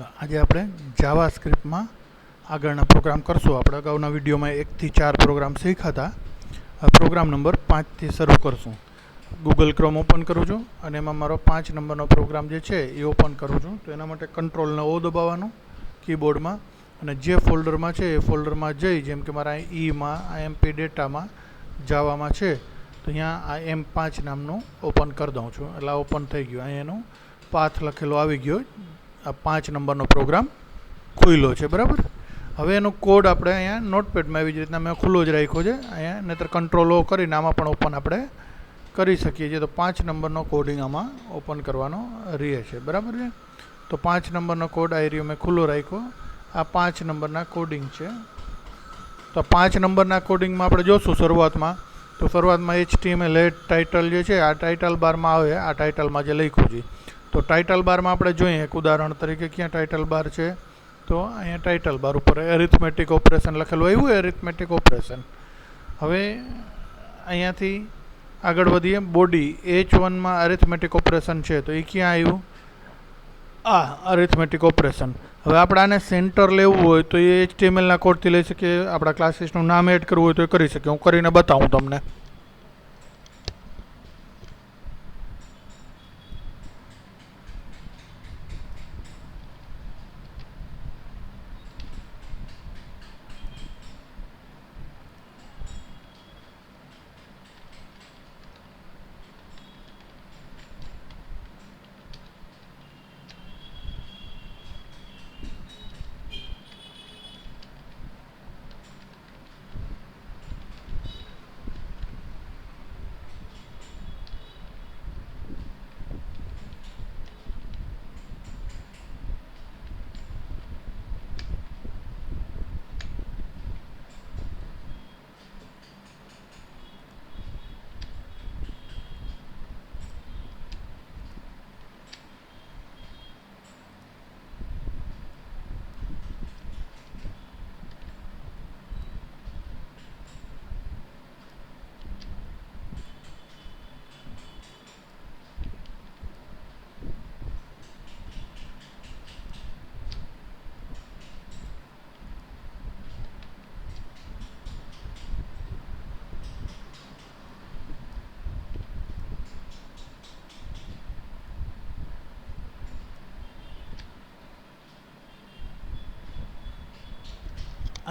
આજે આપણે જાવાસ્ક્રિપ્ટમાં આગળના પ્રોગ્રામ કરશું. આપણે અગાઉના વિડીયોમાં 1 થી 4 પ્રોગ્રામ શીખ્યા હતા. પ્રોગ્રામ નંબર 5 થી શરૂ કરશું. ગૂગલ ક્રોમ ઓપન કરું છું અને એમાં મારો 5 નંબરનો પ્રોગ્રામ જે છે એ ઓપન કરું છું. તો એના માટે કંટ્રોલને ઓ દબાવવાનું કીબોર્ડમાં, અને જે ફોલ્ડરમાં છે એ ફોલ્ડરમાં જઈ, જેમ કે મારા ઈમાં, આઈએમપી ડેટામાં, જાવામાં છે, તો અહીંયા આ M5 નામનું ઓપન કરી દઉં છું. એટલે ઓપન થઈ ગયું. અહીં એનું પાથ લખેલો આવી ગયો. આ 5 નંબરનો પ્રોગ્રામ ખુલ્લો છે, બરાબર. હવે એનો કોડ આપણે અહીંયા નોટપેડમાં એવી જ રીતના મેં ખુલ્લો જ રાખ્યો છે. અહીંયા નહીંતર કંટ્રોલ ઓ કરીને આમાં પણ ઓપન આપણે કરી શકીએ છીએ. તો 5 નંબરનો કોડિંગ આમાં ઓપન કરવાનો રહે છે, બરાબર છે. તો 5 નંબરનો કોડ આ એરિયો મેં ખુલ્લો રાખ્યો. આ 5 નંબરના કોડિંગ છે. તો 5 નંબરના કોડિંગમાં આપણે જોશું શરૂઆતમાં. તો શરૂઆતમાં HTML હેડ ટાઇટલ જે છે, આ ટાઇટલ બારમાં આવે. આ ટાઇટલમાં જે લખ્યું છે, તો ટાઇટલ બારમાં આપણે જોઈએ એક ઉદાહરણ તરીકે. ક્યાં ટાઇટલ બાર છે? તો અહીંયા ટાઇટલ બાર ઉપર એરિથમેટિક ઓપરેશન લખેલું આવ્યું. Arithmetic operation. હવે અહીંયાથી આગળ વધીએ. બોડી H1માં એરિથમેટિક ઓપરેશન છે, તો એ ક્યાં આવ્યું? આ અરિથમેટિક ઓપરેશન. હવે આપણે આને સેન્ટર લેવું હોય તો એ HTMLના કોડથી લઈ શકીએ. આપણા ક્લાસીસનું નામ એડ કરવું હોય તો એ કરી શકીએ. હું કરીને બતાવું તમને.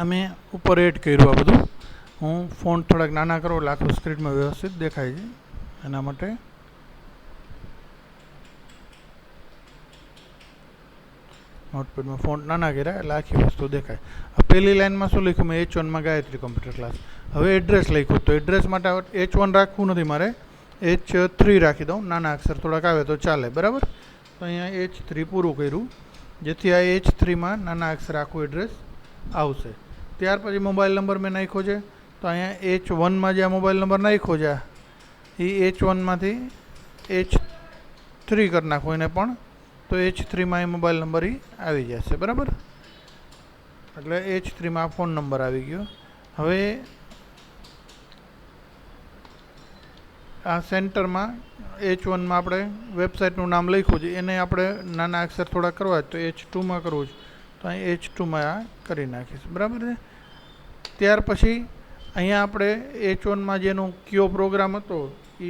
અમે ઉપર એડ કર્યું આ બધું. હું ફોન્ટ થોડાક નાના કરું એટલે આખું સ્ક્રીનમાં વ્યવસ્થિત દેખાય છે. એના માટે નોટપેડમાં ફોન્ટ નાના કર્યા એટલે આખી વસ્તુ દેખાય. આ પહેલી લાઇનમાં શું લખ્યું મેં? H1માં ગાયત્રી કોમ્પ્યુટર ક્લાસ. હવે એડ્રેસ લખ્યું. તો એડ્રેસ માટે H1 રાખવું નથી મારે, H3 રાખી દઉં. નાના અક્ષર થોડાક આવે તો ચાલે, બરાબર. તો અહીંયા H3 પૂરું કર્યું, જેથી આ H3માં નાના અક્ષર આખું એડ્રેસ આવશે. ત્યાર પછી મોબાઈલ નંબર મેં નાખ્યો છે. તો અહીંયા H1માં જે આ મોબાઈલ નંબર નાખ્યો છે એ H1માંથી H3 કરી નાખો એને પણ, તો H3માં એ મોબાઈલ નંબર આવી જશે, બરાબર. એટલે H3માં આ ફોન નંબર આવી ગયો. હવે આ સેન્ટરમાં H1માં આપણે વેબસાઇટનું નામ લખ્યું છે, એને આપણે નાના અક્ષર થોડા કરવા તો H2માં કરવું છે. તો અહીં H2માં આ કરી નાખીશ, બરાબર છે. ત્યાર પછી અહીંયા આપણે H1માં જેનો કયો પ્રોગ્રામ હતો એ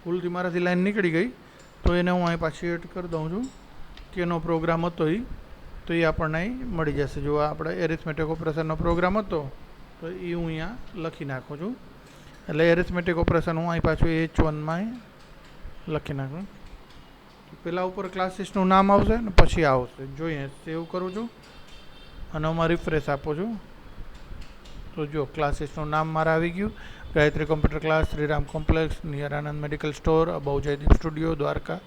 ભૂલથી મારાથી લાઈન નીકળી ગઈ, તો એને હું અહીં પાછી એડ કરી દઉં છું. કેનો પ્રોગ્રામ હતો એ, તો એ આપણને અહીં મળી જશે. જો આપણે એરિથમેટિક ઓપરેશનનો પ્રોગ્રામ હતો તો એ હું અહીંયા લખી નાખું છું. એટલે એરિથમેટિક ઓપરેશન હું અહીં પાછું H1માં લખી નાખું. પહેલાં ઉપર ક્લાસીસનું નામ આવશે ને પછી આવશે. જોઈએ, સેવ કરું છું અને હું રિફ્રેશ આપું છું. તો જો ક્લાસીસનું નામ મારા આવી ગયું. Gayatri computer class, Shriram complex, near Anand medical store, about Jaydeep studio, Dwarka,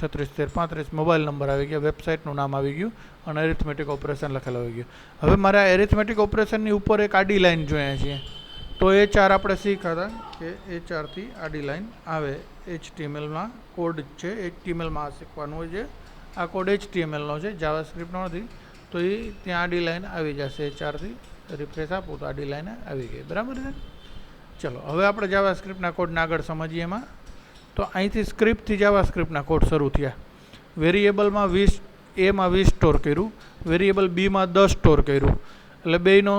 361335. Mobile number આવી ગયા, વેબસાઇટનું નામ આવી ગયું અને એરિથમેટિક ઓપરેશન લખેલું આવી ગયું. હવે મારે આ એરિથમેટિક ઓપરેશનની ઉપર એક આડી લાઈન જોઈએ છીએ. તો H4 આપણે શીખ્યા હતા કે H4થી આડી લાઈન આવે. HTMLમાં કોડ છે, HTMLમાં આ શીખવાનું હોય છે. આ કોડ HTMLનો છે, જાવાસ્ક્રિપ્ટનો નથી. તો એ ત્યાં આડી લાઈન આવી જશે. H4થી રિફ્રેશ આપું તો આડી લાઈન આવી ગઈ, બરાબર છે. ચલો હવે આપણે જાવાસ્ક્રિપ્ટના કોડને આગળ સમજીએ. એમાં તો અહીંથી સ્ક્રિપ્ટથી જાવાસ્ક્રિપ્ટના કોડ શરૂ થયા. વેરિયેબલમાં 20 એમાં 20 સ્ટોર કર્યું, વેરિયેબલ બીમાં 10 સ્ટોર કર્યું, એટલે બેયનો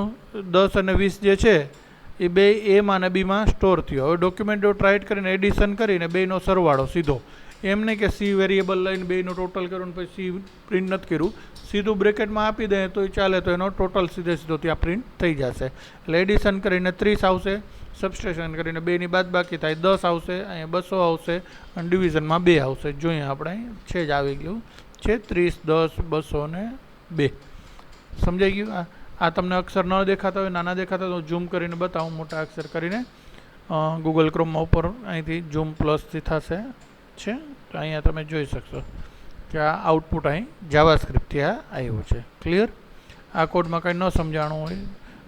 10 અને 20 જે છે એ બે એમાં અને બીમાં સ્ટોર થયો. હવે ડોક્યુમેન્ટ ડોટ રાઇટ કરીને એડિશન કરીને બેયનો સરવાળો સીધો, એમ નહીં કે સી વેરિયેબલ લઈને બેયનું ટોટલ કર્યું ને પછી સી પ્રિન્ટ નથી કર્યું, સીધું બ્રેકેટમાં આપી દે તો ચાલે, તો એનો ટોટલ સીધો ત્યાં પ્રિન્ટ થઈ જશે. એટલે એડિશન કરીને 30 આવશે, સબસ્ટ્રેશન કરીને બેની બાદબાકી થાય 10 આવશે, અહીંયા 200 આવશે અને ડિવિઝનમાં 2 આવશે. જોઈએ આપણે છે જ આવી ગયું છે 30, 10, 200 ને 2. સમજાઈ ગયું? આ તમને અક્ષર ન દેખાતા હોય, નાના દેખાતા હોય તો ઝૂમ કરીને બતાવું મોટા અક્ષર કરીને. ગૂગલ ક્રોમમાં ઉપર અહીંથી ઝૂમ પ્લસથી થશે છે, તો અહીંયા તમે જોઈ શકશો કે આ આઉટપુટ અહીં જાવાસ્ક્રિપ્ટથી આ આવ્યું છે. ક્લિયર? આ કોડમાં કંઈ ન સમજાણું હોય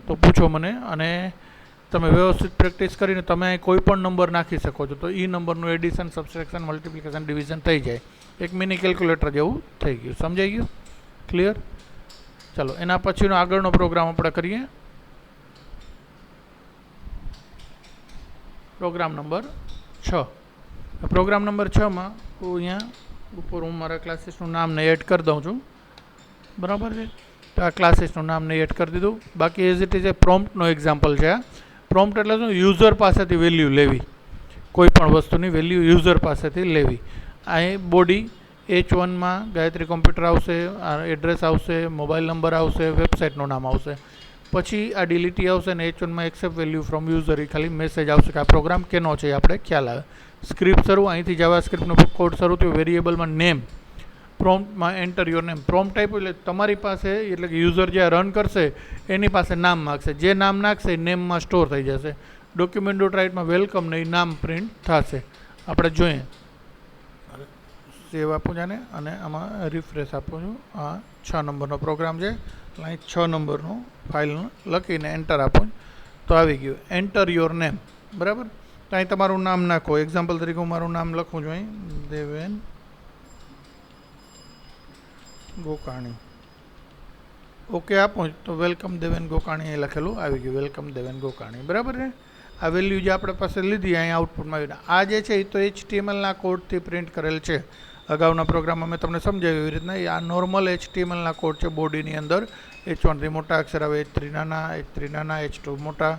તો પૂછો મને, અને તમે વ્યવસ્થિત પ્રેક્ટિસ કરીને તમે અહીં કોઈ પણ નંબર નાખી શકો છો, તો એ નંબરનું એડિશન, સબસ્ટ્રેક્શન, મલ્ટિપ્લિકેશન, ડિવિઝન થઈ જાય. એક મિની કેલ્ક્યુલેટર જેવું થઈ ગયું. સમજાઈ ગયું? ક્લિયર? ચાલો એના પછીનો આગળનો પ્રોગ્રામ આપણે કરીએ. Program number 6. પ્રોગ્રામ નંબર 6માં હું અહીંયા ઉપર હું મારા ક્લાસીસનું નામને એડ કરી દઉં છું. બરાબર છે? તો આ ક્લાસીસનું નામને એડ કરી દીધું. બાકી એઝ ઇટ ઇઝ એ પ્રોમ્પ્ટનો એક્ઝામ્પલ છે. આ પ્રોમ્પ્ટ એટલે શું? યુઝર પાસેથી વેલ્યુ લેવી, કોઈ પણ વસ્તુની વેલ્યુ યુઝર પાસેથી લેવી. અહીં બોડી H1માં ગાયત્રી કોમ્પ્યુટર આવશે, એડ્રેસ આવશે, મોબાઈલ નંબર આવશે, વેબસાઇટનું નામ આવશે. પછી આ ડિલીટી આવશે અને H1માં એક્સેપ્ટ વેલ્યુ ફ્રોમ યુઝર, એ ખાલી મેસેજ આવશે કે આ પ્રોગ્રામ કેનો છે આપણે ખ્યાલ આવે. સ્ક્રિપ્ટ શરૂ, અહીંથી જાવાસ્ક્રિપ્ટનો કોડ શરૂ થયો. વેરિયેબલમાં નેમ, પ્રોમ્પ્ટમાં એન્ટર યોર નેમ. પ્રોમ્પ્ટ આપ્યું એટલે તમારી પાસે, એટલે કે યુઝર જે રન કરશે એની પાસે નામ માગશે, જે નામ નાખશે એ નેમમાં સ્ટોર થઈ જશે. ડોક્યુમેન્ટ ડોટ રાઇટમાં વેલકમ ને એ નામ પ્રિન્ટ થશે. આપણે જોઈએ, સેવ આપું જાને અને આમાં રિફ્રેશ આપું છું. આ 6 નંબરનો પ્રોગ્રામ છે, અહીં 6 નંબરનું ફાઇલ લખીને એન્ટર આપું તો આવી ગયું એન્ટર યોર નેમ. બરાબર? તો અહીં તમારું નામ નાખો. એક્ઝામ્પલ તરીકે હું મારું નામ લખું છું અહીં દેવેન ગોકાણી. ઓકે આપું તો વેલકમ દેવેન ગોકાણી એ લખેલું આવી ગયું, વેલકમ દેવેન ગોકાણી. બરાબર છે? આ વેલ્યુ જે આપણે પાસે લીધી અહીં આઉટપુટમાં આવીને, આ જે છે એ તો HTMLના કોડથી પ્રિન્ટ કરેલ છે. અગાઉના પ્રોગ્રામમાં મેં તમને સમજાવ્યું એવી રીતના. આ નોર્મલ HTMLના કોડ છે. બોડીની અંદર H1થી મોટા અક્ષર આવે, H3 નાના, H3 નાના, H2 મોટા,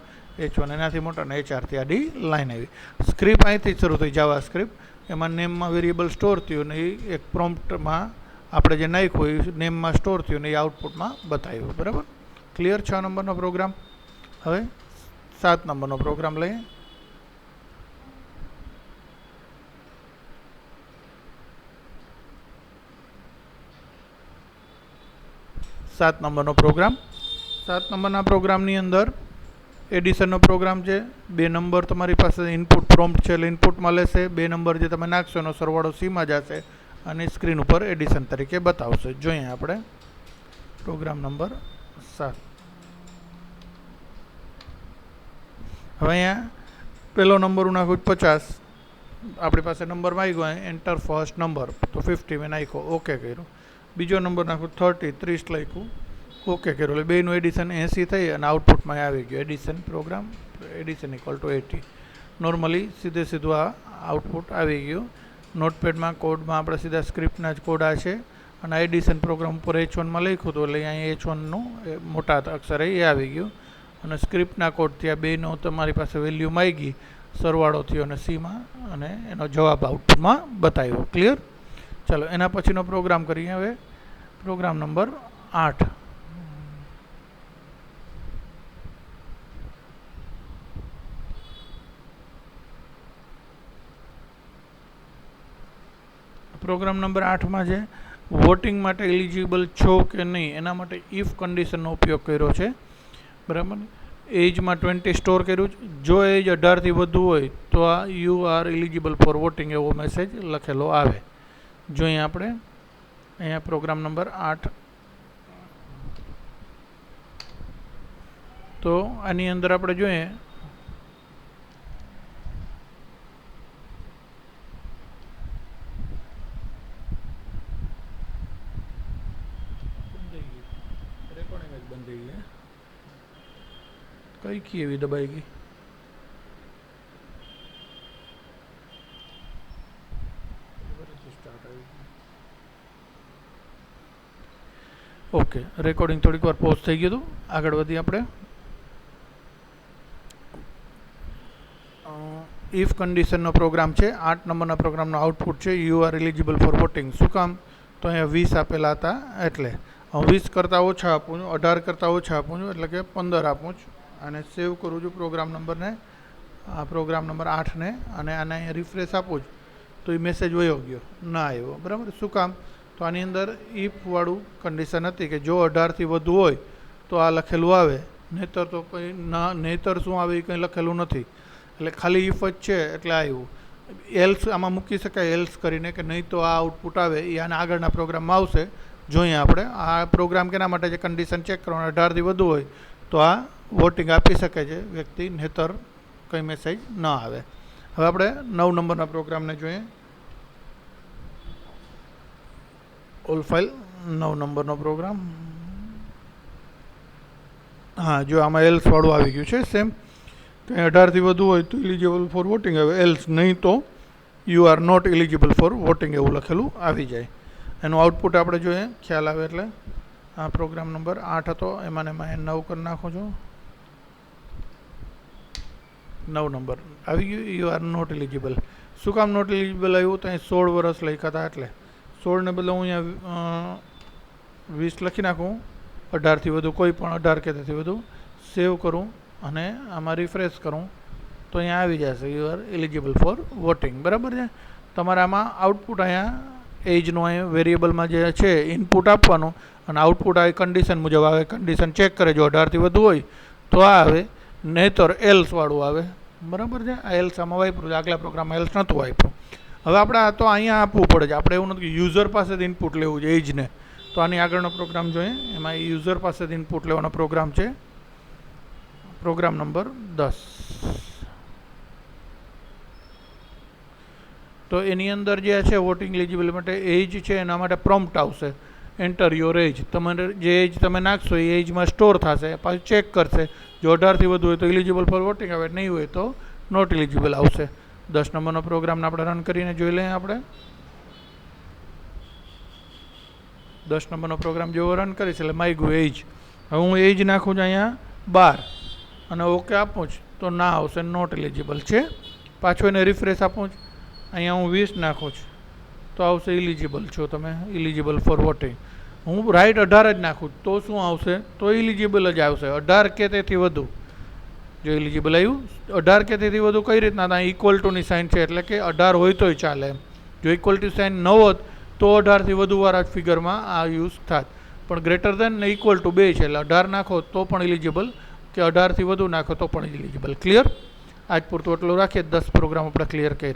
H1 એનાથી મોટા અને H4થી આડી લાઈન આવી. સ્ક્રિપ્ટ અહીંથી શરૂ થઈ, જાવા સ્ક્રિપ્ટ. એમાં નેમમાં વેરિયેબલ સ્ટોર થયું ને એ એક પ્રોમ્પ્ટમાં આપણે જે નાખ્યું એ નેમમાં સ્ટોર થયું ને એ આઉટપુટમાં બતાવ્યું. બરાબર? ક્લિયર? 6 નંબરનો પ્રોગ્રામ. હવે 7 નંબરનો પ્રોગ્રામ લઈએ. 7 નંબરનો પ્રોગ્રામ. 7 નંબરના પ્રોગ્રામની અંદર એડિશનનો પ્રોગ્રામ છે. 2 નંબર તમારી પાસે ઇનપુટ પ્રોમ્પ્ટ છે એટલે ઇનપુટમાં લેશે. 2 નંબર જે તમે નાખશો એનો સરવાળો સીમાં જશે અને સ્ક્રીન ઉપર એડિશન તરીકે બતાવશે. જોઈએ આપણે પ્રોગ્રામ નંબર 7. હવે અહીંયા પહેલો નંબર હું નાખું 50. આપણી પાસે નંબર માંગ્યો, એન્ટર ફર્સ્ટ નંબર તો 50 મેં નાખ્યો, ઓકે કર્યું. બીજો નંબર નાખું 30 લખ્યું, ઓકે કર્યું. એટલે બેનું એડિશન 80 થઈ અને આઉટપુટમાં આવી ગયું addition program, addition equal to 80. Normally સીધું આ આઉટપુટ આવી ગયું. નોટપેડમાં કોડમાં આપણે સીધા સ્ક્રિપ્ટના જ કોડ આ છે અને આ એડિશન પ્રોગ્રામ ઉપર H1માં લખ્યું હતું એટલે અહીંયા H1નું મોટા અક્ષર એ આવી ગયું. અને સ્ક્રિપ્ટના કોડથી આ બેનો તમારી પાસે વેલ્યુ માંગી, સરવાળો થયો અને સીમાં અને એનો જવાબ આઉટપુટમાં બતાવ્યો. ક્લિયર? ચાલો એના પછીનો પ્રોગ્રામ કરીએ. હવે પ્રોગ્રામ નંબર 8. પ્રોગ્રામ નંબર 8માં છે વોટિંગ માટે એલિજિબલ છો કે નહીં એના માટે ઇફ કન્ડિશનનો ઉપયોગ કર્યો છે. બરાબર? એજમાં 20 સ્ટોર કર્યું છે. જો એજ 18થી વધુ હોય તો આ you are eligible for voting એવો મેસેજ લખેલો આવે. જોઈએ આપણે અહીંયા પ્રોગ્રામ નંબર 8. તો આની અંદર આપણે જોઈએ કઈ કી એવી દબાઈ ગઈ. ઓકે, રેકોર્ડિંગ થોડીક વાર પોઝ થઈ ગયું હતું. આગળ વધી આપણે. ઇફ કન્ડિશનનો પ્રોગ્રામ છે. 8 નંબરના પ્રોગ્રામનો આઉટપુટ છે you are eligible for voting. શું કામ? તો અહીંયા 20 આપેલા હતા એટલે 20 કરતાં ઓછા આપું છું, 18 કરતાં ઓછા આપું છું, એટલે કે 15 આપું છું. અને સેવ કરું છું પ્રોગ્રામ નંબરને, આ પ્રોગ્રામ નંબર 8ને, અને આને અહીંયા રિફ્રેશ આપું છું તો એ મેસેજ વયો ગયો, ના આવ્યો. બરાબર. શું કામ? તો આની અંદર ઇફવાળું કન્ડિશન હતી કે જો 18થી વધુ હોય તો આ લખેલું આવે, નહીંતર તો કંઈ ના, નહીંતર શું આવે એ કંઈ લખેલું નથી. એટલે ખાલી ઇફ જ છે એટલે આવ્યું. એલ્સ આમાં મૂકી શકાય, એલ્સ કરીને, કે નહીં તો આ આઉટપુટ આવે એ આના આગળના પ્રોગ્રામમાં આવશે. જોઈએ આપણે આ પ્રોગ્રામ કેના માટે છે? કન્ડિશન ચેક કરવાનું. 18થી વધુ હોય તો આ વોટિંગ આપી શકે છે વ્યક્તિ, નહીંતર કંઈ મેસેજ ન આવે. હવે આપણે 9 નંબરના પ્રોગ્રામને જોઈએ. ઓલ ફાઇલ 9 નંબરનો પ્રોગ્રામ. હા, જો આમાં એલ્સ વાળું આવી ગયું છે. સેમ કંઈ 18થી વધુ હોય તો એલિજિબલ ફોર વોટિંગ આવે, એલ્સ નહીં તો you are not eligible for voting એવું લખેલું આવી જાય. એનું આઉટપુટ આપણે જોઈએ, ખ્યાલ આવે એટલે. આ પ્રોગ્રામ નંબર 8 હતો, એમાં 9 કરી નાખું છું. 9 નંબર આવી ગયું. You are not eligible. શું કામ નોટ એલિજિબલ આવ્યું? તો અહીં 16 વર્ષ લખ્યા હતા એટલે 16 ને બદલે હું અહીંયા 20 લખી નાખું. 18થી વધુ, કોઈ પણ 18 કે તેથી વધુ. સેવ કરું અને આમાં રિફ્રેશ કરું તો અહીંયા આવી જશે you are eligible for voting. બરાબર છે. તમારે આમાં આઉટપુટ અહીંયા એજનું અહીંયા વેરિયેબલમાં જે છે ઇનપુટ આપવાનું, અને આઉટપુટ આ કન્ડિશન મુજબ આવે. કન્ડિશન ચેક કરે, જો 18થી વધુ હોય તો આ આવે, નહીંતર એલ્સ વાળું આવે. બરાબર છે. આ એલ્સ આમાં વાપરું છે, આગલા પ્રોગ્રામમાં એલ્સ નહોતું વાપરું. હવે આપણે આ તો અહીંયા આપવું પડે છે. આપણે એવું નથી કે યુઝર પાસેથી ઇનપુટ લેવું છે એજને. તો આની આગળનો પ્રોગ્રામ જોઈએ. એમાં યુઝર પાસેથી ઇનપુટ લેવાનો પ્રોગ્રામ છે, પ્રોગ્રામ નંબર 10. તો એની અંદર જે છે વોટિંગ એલિજિબલ માટે એજ છે, એના માટે પ્રોમ્પ્ટ આવશે, એન્ટર યોર એજ. તમારે જે એજ તમે નાખશો એ એજમાં સ્ટોર થશે, પાછું ચેક કરશે. જો 18થી વધુ હોય તો એલિજિબલ ફોર વોટિંગ આવે, નહીં હોય તો નોટ એલિજિબલ આવશે. 10 નંબરનો પ્રોગ્રામને આપણે રન કરીને જોઈ લઈએ. આપણે 10 નંબરનો પ્રોગ્રામ જેવો રન કરીશ એટલે માય ગયું એજ. હવે હું એજ નાખું છું અહીંયા 12 અને ઓકે આપું છું તો ના આવશે, નોટ એલિજિબલ છે. પાછું એને રિફ્રેશ આપું છું, અહીંયા હું 20 નાખું છું તો આવશે એલિજિબલ છો તમે, એલિજિબલ ફોર વોટિંગ. હું રાઈટ 18 જ નાખું તો શું આવશે? તો એલિજિબલ જ આવશે. 18 કે તેથી વધુ જો એલિજિબલ આવ્યું. 18 કે તેથી વધુ કઈ રીતના? ત્યાં ઇક્વલ ટુની સાઇન છે એટલે કે 18 હોય તોય ચાલે એમ. જો ઇક્વલ ટુ સાઇન ન હોત તો 18થી વધુ વાળા ફિગરમાં આ યુઝ થાત. પણ ગ્રેટર દેન ને ઇક્વલ ટુ 2 છે એટલે 18 નાખો તો પણ એલિજિબલ, કે 18થી વધુ નાખો તો પણ એલિજિબલ. ક્લિયર? આજ પૂરતું એટલું રાખીએ. 10 પ્રોગ્રામ આપણે ક્લિયર કર્યા.